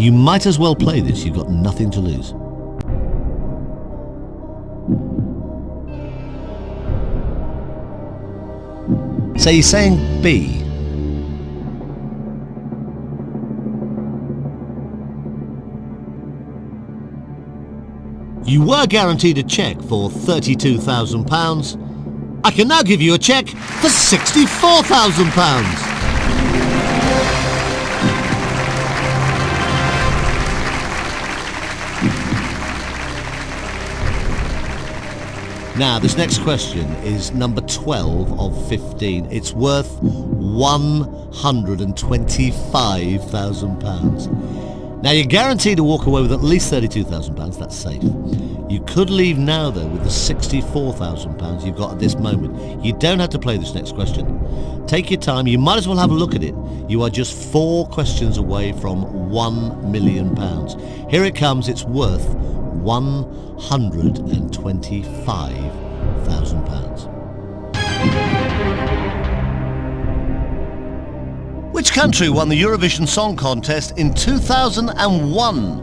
You might as well play this, you've got nothing to lose. So you're saying B. You were guaranteed a cheque for £32,000. I can now give you a cheque for £64,000. Now, this next question is number 12 of 15. It's worth £125,000. Now, you're guaranteed to walk away with at least £32,000. That's safe. You could leave now, though, with the £64,000 you've got at this moment. You don't have to play this next question. Take your time. You might as well have a look at it. You are just 4 questions away from £1 million. Here it comes. It's worth £125,000. Which country won the Eurovision Song Contest in 2001?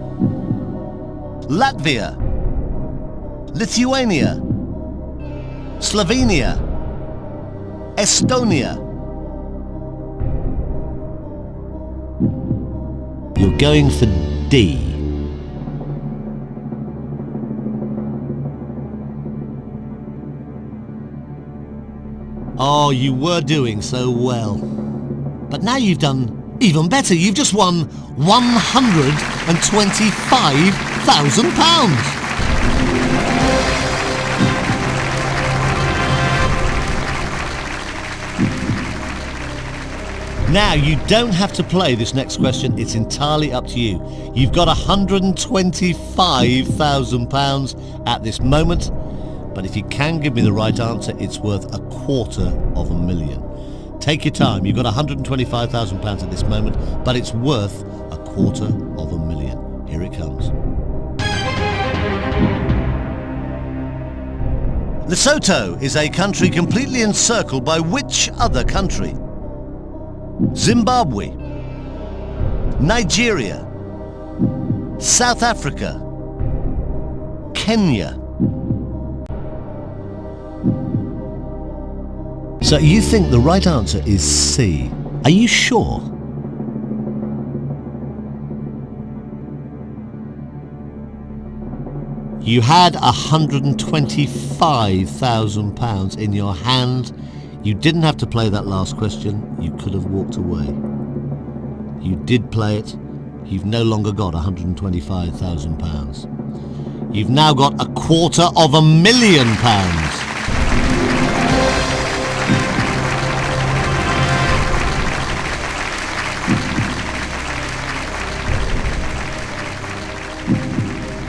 Latvia, Lithuania, Slovenia, Estonia. You're going for D. Oh, you were doing so well. But now you've done even better. You've just won £125,000. Now, you don't have to play this next question. It's entirely up to you. You've got £125,000 at this moment. But if you can give me the right answer, it's worth £250,000. Take your time. You've got £125,000 at this moment, but it's worth £250,000. Here it comes. Lesotho is a country completely encircled by which other country? Zimbabwe, Nigeria, South Africa, Kenya. So you think the right answer is C. Are you sure? You had £125,000 in your hand. You didn't have to play that last question. You could have walked away. You did play it. You've no longer got £125,000. You've now got £250,000.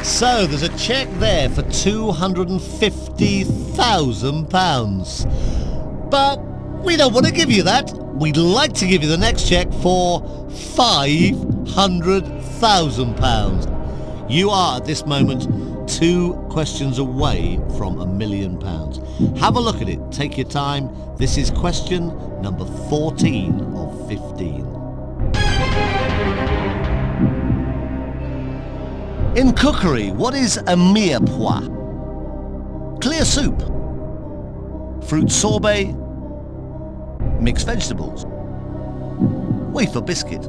So there's a cheque there for £250,000. But we don't want to give you that. We'd like to give you the next cheque for £500,000. You are at this moment 2 questions away from £1 million. Have a look at it. Take your time. This is question number 14 of 15. In cookery, what is a mirepoix? Clear soup, fruit sorbet, mixed vegetables, wafer biscuit.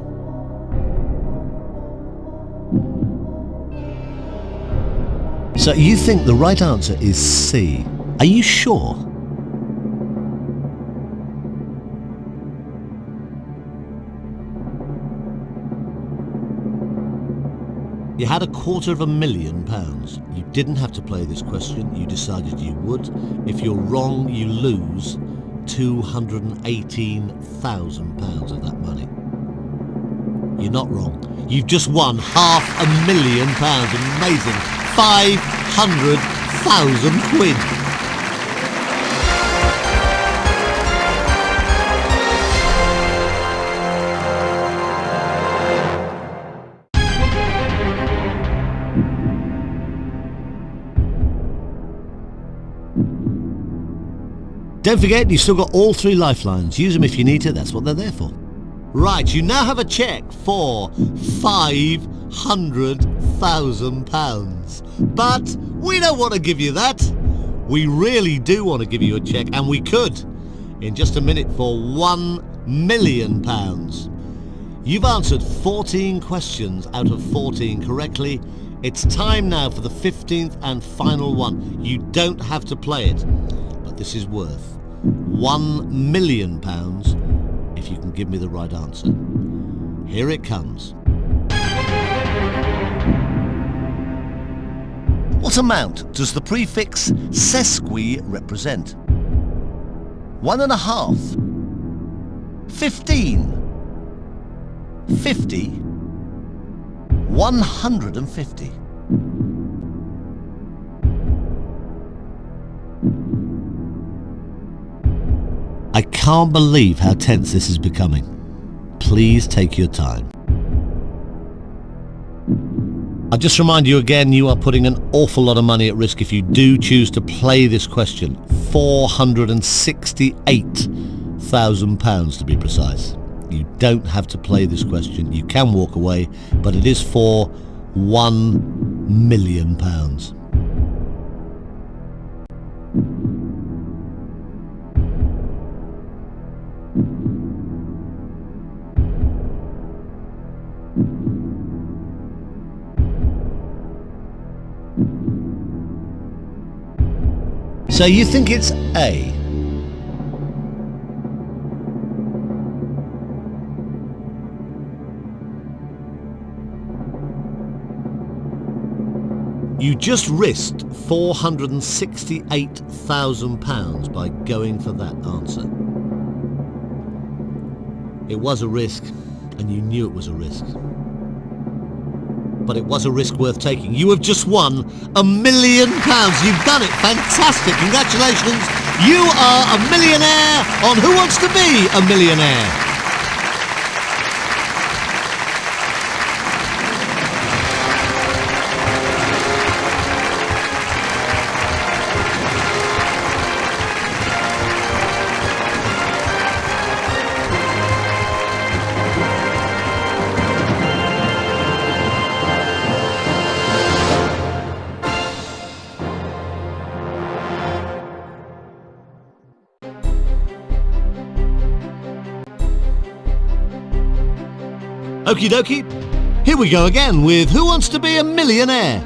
So you think the right answer is C. Are you sure? You had £250,000. You didn't have to play this question. You decided you would. If you're wrong, you lose £218,000 of that money. You're not wrong. You've just won £500,000. Amazing. £500,000. Don't forget, you've still got all 3 lifelines. Use them if you need to. That's what they're there for. Right, you now have a cheque for £500,000. £400,000. But we don't want to give you that. We really do want to give you a cheque, and we could in just a minute for £1 million. You've answered 14 questions out of 14 correctly. It's time now for the 15th and final one. You don't have to play it, but this is worth £1 million if you can give me the right answer. Here it comes. What amount does the prefix sesqui represent? 1.5, 15, 50, 150. I can't believe how tense this is becoming. Please take your time. I'll just remind you again, you are putting an awful lot of money at risk if you do choose to play this question. £468,000 to be precise. You don't have to play this question. You can walk away, but it is for £1 million. So you think it's A? You just risked £468,000 by going for that answer. It was a risk, and you knew it was a risk. But it was a risk worth taking. You have just won £1 million. You've done it. Fantastic. Congratulations. You are a millionaire on Who Wants to Be a Millionaire? Okie dokie, here we go again with Who Wants to Be a Millionaire?